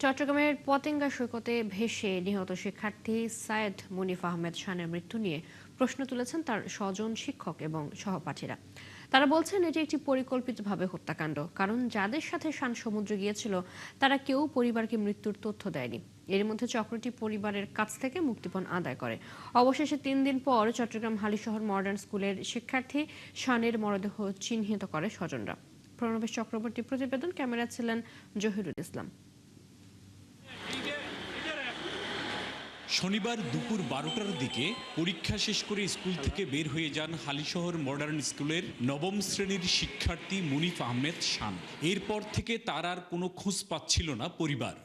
চট্টগ্রামের পতেঙ্গা সৈকতে ভেসে নিহত শিক্ষার্থী সায়েদ মুনিফ আহমেদ শানের মৃত্যু নিয়ে প্রশ্ন তুলেছেন তার স্বজন, শিক্ষক এবং সহপাঠীরা। তারা বলছেন এটি একটি পরিকল্পিতভাবে হত্যাকাণ্ড, কারণ যাদের সাথে শান সমুদ্রে গিয়েছিল তারা কেউ পরিবারকে মৃত্যুর তথ্য দেয়নি। এর মধ্যে চক্রটি পরিবারের কাছ থেকে মুক্তিপণ আদায় করে। অবশেষে 3 দিন পর চট্টগ্রাম হালিশহর মডার্ন স্কুলের শিক্ষার্থী শানের মরদেহ চিহ্নিত করে স্বজনরা। প্রণবেশ চক্রবর্তী প্রতিবেদন, ক্যামেরা ছিলেন জহিরুল ইসলাম। শনিবার দুপুর 12টার দিকে পরীক্ষা শেষ করে স্কুল থেকে বের হয়ে যান হালিশহর মডার্ন স্কুলের নবম শ্রেণীর শিক্ষার্থী মুনিফ আহমেদ শান। এরপর থেকে তার আর কোনো খোঁজ পাচ্ছিল না পরিবার।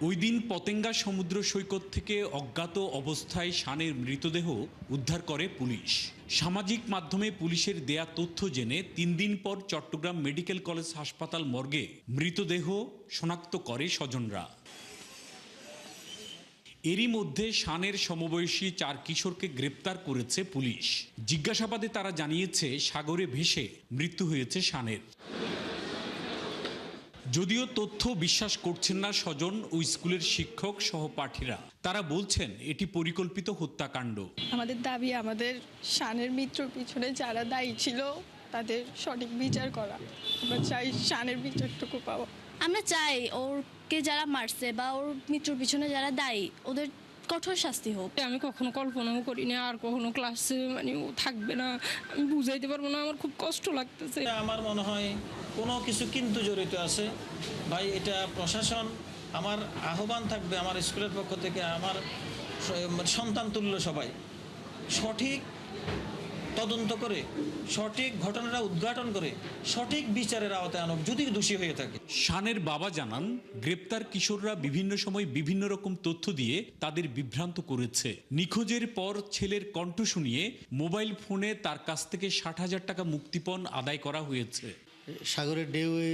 ওই দিন পতেঙ্গা সমুদ্র সৈকত থেকে অজ্ঞাত অবস্থায় শানের মৃতদেহ উদ্ধার করে পুলিশ। সামাজিক মাধ্যমে পুলিশের দেয়া তথ্য জেনে 3 দিন পর চট্টগ্রাম মেডিকেল কলেজ হাসপাতাল মর্গে মৃতদেহ শনাক্ত করে স্বজনরা। এরই মধ্যে শানের সমবয়সী 4 কিশোরকে গ্রেপ্তার করেছে পুলিশ। জিজ্ঞাসাবাদে তারা জানিয়েছে সাগরে ভেসে মৃত্যু হয়েছে শানের। যদিও তথ্য বিশ্বাস করছেন না স্বজন ও স্কুলের শিক্ষক সহপাঠীরা। তারা বলছেন এটি পরিকল্পিত হত্যাকাণ্ড। আমাদের দাবি, আমাদের শানের মৃত্যুর পিছনে যারা দায়ী ছিল তাদের সঠিক বিচার করা। আমরা চাই শানের বিচারটুকু পাওয়া। আমরা চাই ওরকে যারা মারছে বা ওর মৃত্যুর পিছনে যারা দায়ী ওদের কঠোর শাস্তি হোক। আমি কখনো কল্পনাও করিনি আর কখনো ক্লাসে ও থাকবে না, আমি বুঝাইতে পারবো না, আমার খুব কষ্ট লাগতেছে। আমার মনে হয় কোনো কিছু কিন্তু জড়িত আছে ভাই। এটা প্রশাসন, আমার আহ্বান থাকবে আমার স্কুলের পক্ষ থেকে, আমার সন্তান তুল্য সবাই সঠিক তদন্ত করে সঠিক ঘটনাটা উদ্ঘাটন করে সঠিক বিচারের আওতায় আনুক যদি দোষী হয়ে থাকে। শানের বাবা জানান, গ্রেপ্তার কিশোররা বিভিন্ন সময় বিভিন্ন রকম তথ্য দিয়ে তাদের বিভ্রান্ত করেছে। নিখোঁজের পর ছেলের কণ্ঠ শুনিয়ে মোবাইল ফোনে তার কাছ থেকে 60,000 টাকা মুক্তিপণ আদায় করা হয়েছে। সাগরের ঢেউয়ে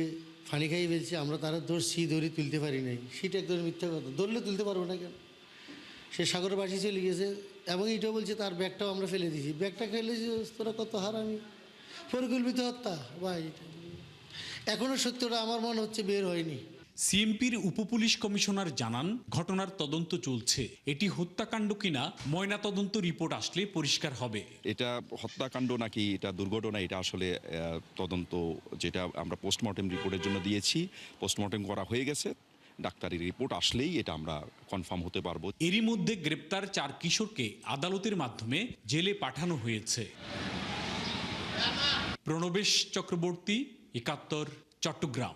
ফানি খাই ফেলছে, আমরা তারা ধরি তুলতে পারি নাই, সেটা একদম মিথ্যা কথা। ধরলে তুলতে পারবো না কেন? সে সাগরের বাসি চলে গেছে এবং এটাও বলছে তার ব্যাগটাও আমরা ফেলে দিয়েছি। ব্যাগটা ফেলে তোরা কত হারামি, পরিকল্পিত হত্যা ভাই। এখনও সত্যটা আমার মনে হচ্ছে বের হয়নি। সিএমপির উপপুলিশ কমিশনার জানান, ঘটনার তদন্ত চলছে। এটি হত্যাকাণ্ড কিনা ময়না তদন্ত রিপোর্ট আসলে পরিষ্কার হবে। এটা হত্যাকাণ্ড নাকি এটা দুর্ঘটনা, এটা আসলে তদন্ত, যেটা আমরা পোস্টমর্টেম রিপোর্টের জন্য দিয়েছি, পোস্টমর্টেম করা হয়ে গেছে। ডাক্তারি রিপোর্ট আসলেই এটা আমরা কনফার্ম হতে পারবো। এরই মধ্যে গ্রেপ্তার 4 কিশোরকে আদালতের মাধ্যমে জেলে পাঠানো হয়েছে। প্রণবেশ চক্রবর্তী, 71, চট্টগ্রাম।